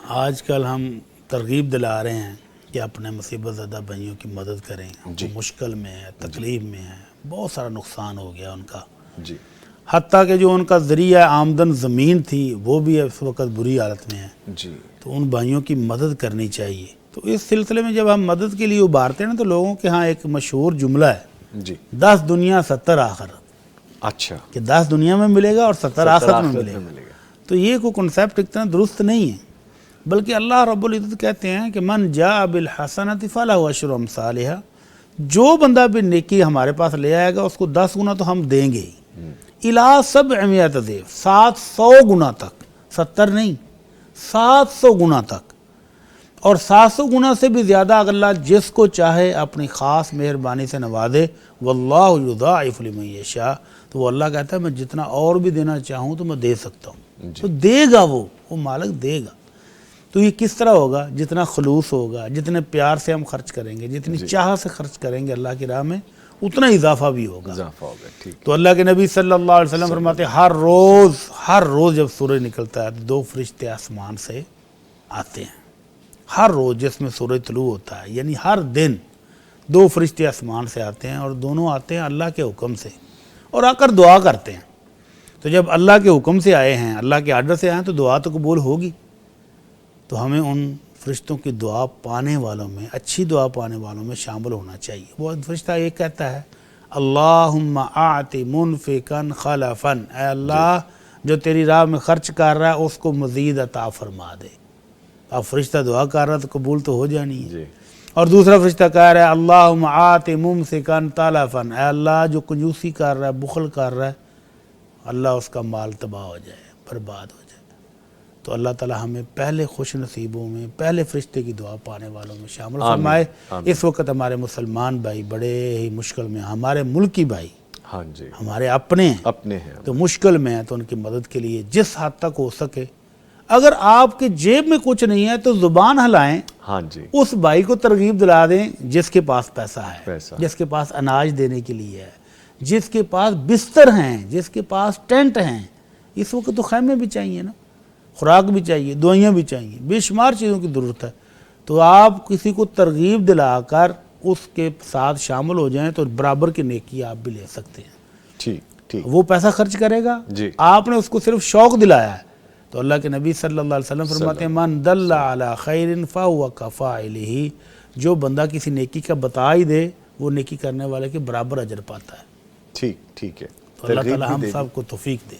آج کل ہم ترغیب دلا رہے ہیں کہ اپنے مصیبت زدہ بھائیوں کی مدد کریں. وہ مشکل میں ہے، تکلیف میں ہے، بہت سارا نقصان ہو گیا ان کا. جی. حتیٰ کہ جو ان کا ذریعہ آمدن زمین تھی وہ بھی اس وقت بری حالت میں ہے. جی. تو ان بھائیوں کی مدد کرنی چاہیے. تو اس سلسلے میں جب ہم مدد کے لیے ابھارتے ہیں نا تو لوگوں کے ہاں ایک مشہور جملہ ہے، جی. 10 دنیا 70 آخرت. اچھا. کہ 10 دنیا میں ملے گا اور 70 آخرت میں ملے گا. ملے گا. تو یہ کوئی کنسیپٹ اتنا درست نہیں ہے، بلکہ اللہ رب العزت کہتے ہیں کہ من جاء بالحسنۃ فلہ عشر امثالھا. جو بندہ بھی نیکی ہمارے پاس لے آئے گا اس کو 10 گنا تو ہم دیں گے ہی. الی 700 ضعف، 700 گنا تک، 70 نہیں، 700 گنا تک. اور 700 گنا سے بھی زیادہ اگر اللہ جس کو چاہے اپنی خاص مہربانی سے نوازے. واللہ یضاعف لمن یشاء. تو وہ اللہ کہتا ہے میں جتنا اور بھی دینا چاہوں تو میں دے سکتا ہوں. تو دے گا وہ مالک دے گا. تو یہ کس طرح ہوگا؟ جتنا خلوص ہوگا، جتنے پیار سے ہم خرچ کریں گے، جتنی چاہ سے خرچ کریں گے اللہ کی راہ میں، اتنا اضافہ بھی ہوگا. تو اللہ کے نبی صلی اللہ علیہ وسلم فرماتے ہیں ہر روز جب سورج نکلتا ہے تو 2 فرشتے آسمان سے آتے ہیں. ہر روز جس میں سورج طلوع ہوتا ہے، یعنی ہر دن 2 فرشتے آسمان سے آتے ہیں، اور دونوں آتے ہیں اللہ کے حکم سے اور آ کر دعا کرتے ہیں. تو جب اللہ کے حکم سے آئے ہیں، اللہ کے آرڈر سے آئے ہیں، تو دعا تو قبول ہوگی. تو ہمیں ان فرشتوں کی دعا پانے والوں میں، اچھی دعا پانے والوں میں شامل ہونا چاہیے. وہ فرشتہ ایک کہتا ہے اللہم اعط منفقا خلفا، اے اللہ جو تیری راہ میں خرچ کر رہا ہے اس کو مزید عطا فرما دے. اب فرشتہ دعا کر رہا ہے تو قبول تو ہو جانی ہے. اور دوسرا فرشتہ کہہ رہا ہے اللہم اعط ممسکا تلفا، اے اللہ جو کنجوسی کر رہا ہے، بخل کر رہا ہے، اللہ اس کا مال تباہ ہو جائے، برباد ہو جائے. تو اللہ تعالی ہمیں پہلے خوش نصیبوں میں، پہلے فرشتے کی دعا پانے والوں میں شامل فرمائے. اس وقت ہمارے مسلمان بھائی بڑے ہی مشکل میں ہیں، ہمارے ملکی بھائی ہمارے اپنے ہیں تو مشکل میں ہیں. تو ان کی مدد کے لیے جس حد تک ہو سکے، اگر آپ کے جیب میں کچھ نہیں ہے تو زبان ہلائیں، اس بھائی کو ترغیب دلا دیں جس کے پاس پیسہ ہے، جس کے پاس اناج دینے کے لیے ہے، جس کے پاس بستر ہیں، جس کے پاس ٹینٹ ہیں. اس وقت تو خیمے بھی چاہیے نا، خوراک بھی چاہیے، دوائیاں بھی چاہیے، بے شمار چیزوں کی ضرورت ہے. تو آپ کسی کو ترغیب دلا کر اس کے ساتھ شامل ہو جائیں تو برابر کی نیکی آپ بھی لے سکتے ہیں. ٹھیک. وہ پیسہ خرچ کرے گا، آپ نے اس کو صرف شوق دلایا ہے. تو اللہ کے نبی صلی اللہ علیہ وسلم فرماتے ہیں من دل علی خیر فہو کفاعلہ، جو بندہ کسی نیکی کا بتا ہی دے وہ نیکی کرنے والے کے برابر اجر پاتا ہے. ٹھیک ہے. تو اللہ تعالی ہم سب کو توفیق دے.